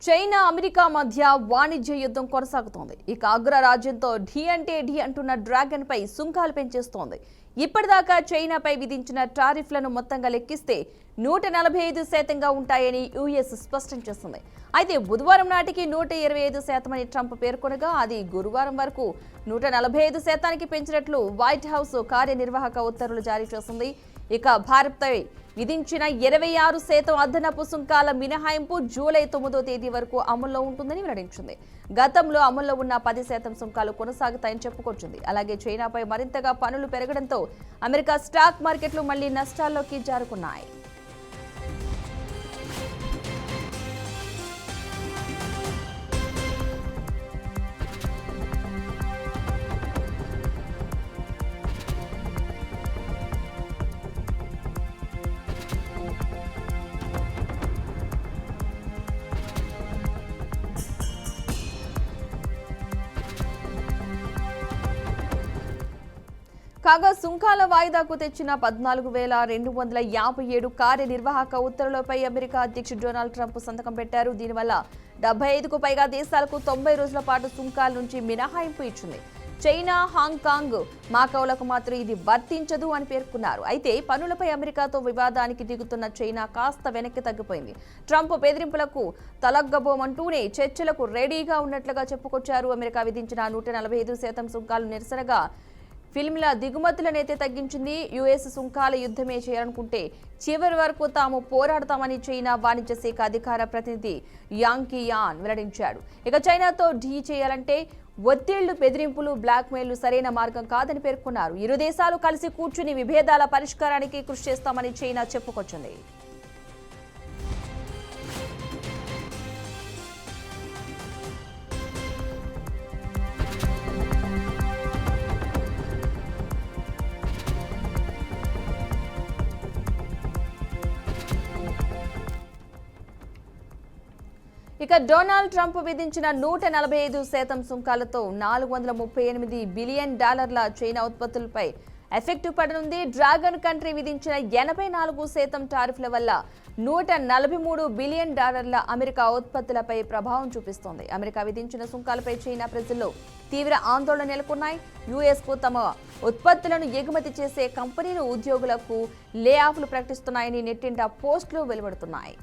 China America మధ్య వాణిజ్య యుద్ధం కొనసాగుతోంది. ఇక అగ్రరాజ్యంతో ఢీ అంటే ఢీ అంటున్న డ్రాగన్ పై సుంకాలు పెంచేస్తోంది. ఇప్పటిదాకా చైనాపై విధించిన టారిఫ్లను మొత్తంగా లెక్కిస్తే 145% ఉంటాయని యుఎస్ స్పష్టం చేసింది. అయితే బుధవారం నాటికి 125% అని ట్రంప్ పేర్కొనగా అది గురువారం వరకు 145% పెంచినట్లు వైట్ హౌస్ కార్యనిర్వాహక ఉత్తర్వులు జారీ చేసింది. ఇక భారత్పై విధించిన 26% అదనపు సుంకాల మినహాయింపు జూలై 9వ తేదీ వరకు అమల్లో ఉంటుందని వెల్లడించింది. గతంలో అమల్లో ఉన్న 10% సుంకాలు కొనసాగుతాయని చెప్పుకొచ్చింది. అలాగే చైనాపై మరింతగా పన్నులు పెరగడంతో అమెరికా స్టాక్ మార్కెట్లు మళ్లీ నష్టాల్లోకి జారుకున్నాయి. కాగా సుంకాల వాయిదాకు తెచ్చిన 14,257 కార్యనిర్వాహక ఉత్తర్వులపై అమెరికా అధ్యక్షుడు డొనాల్డ్ ట్రంప్ సంతకం పెట్టారు. దీనివల్ల 75కు పైగా దేశాలకు 90 రోజుల పాటు సుంకాల నుంచి మినహాయింపు ఇచ్చింది. చైనా, హాంకాంగ్, మాకౌలకు మాత్రం ఇది వర్తించదు అని పేర్కొన్నారు. అయితే పన్నులపై అమెరికాతో వివాదానికి దిగుతున్న చైనా కాస్త వెనక్కి తగ్గిపోయింది. ట్రంప్ బెదిరింపులకు తలగ్గబోమంటూనే చర్చలకు రెడీగా ఉన్నట్లుగా చెప్పుకొచ్చారు. అమెరికా విధించిన 145% సుంకాలు నిరసనగా ఫిల్మ్ల దిగుమతులనైతే తగ్గించింది. యుఎస్ సుంకాల యుద్ధమే చేయాలనుకుంటే చివరి వరకు తాము పోరాడతామని చైనా వాణిజ్య శాఖ అధికార ప్రతినిధి యాంగ్ యాన్ వెల్లడించాడు. ఇక చైనాతో ఢీ చేయాలంటే ఒత్తిళ్లు, బెదిరింపులు, బ్లాక్మెయిల్లు సరైన మార్గం కాదని పేర్కొన్నారు. ఇరు దేశాలు కలిసి కూర్చుని విభేదాల పరిష్కారానికి కృషి చేస్తామని చైనా చెప్పుకొచ్చింది. ఇక డొనాల్డ్ ట్రంప్ విధించిన 145% సుంకాలతో $438 బిలియన్ చైనా ఉత్పత్తులపై ఎఫెక్ట్ పడనుంది. డ్రాగన్ కంట్రీ విధించిన 84% టారిఫ్ల వల్ల $143 బిలియన్ అమెరికా ఉత్పత్తులపై ప్రభావం చూపిస్తోంది. అమెరికా విధించిన సుంకాలపై చైనా ప్రజల్లో తీవ్ర ఆందోళన నెలకొన్నాయి. యుఎస్కు తమ ఉత్పత్తులను ఎగుమతి చేసే కంపెనీలు ఉద్యోగులకు లే ఆఫ్లు ప్రకటిస్తున్నాయని నెట్టింట పోస్టులు వెలువడుతున్నాయి.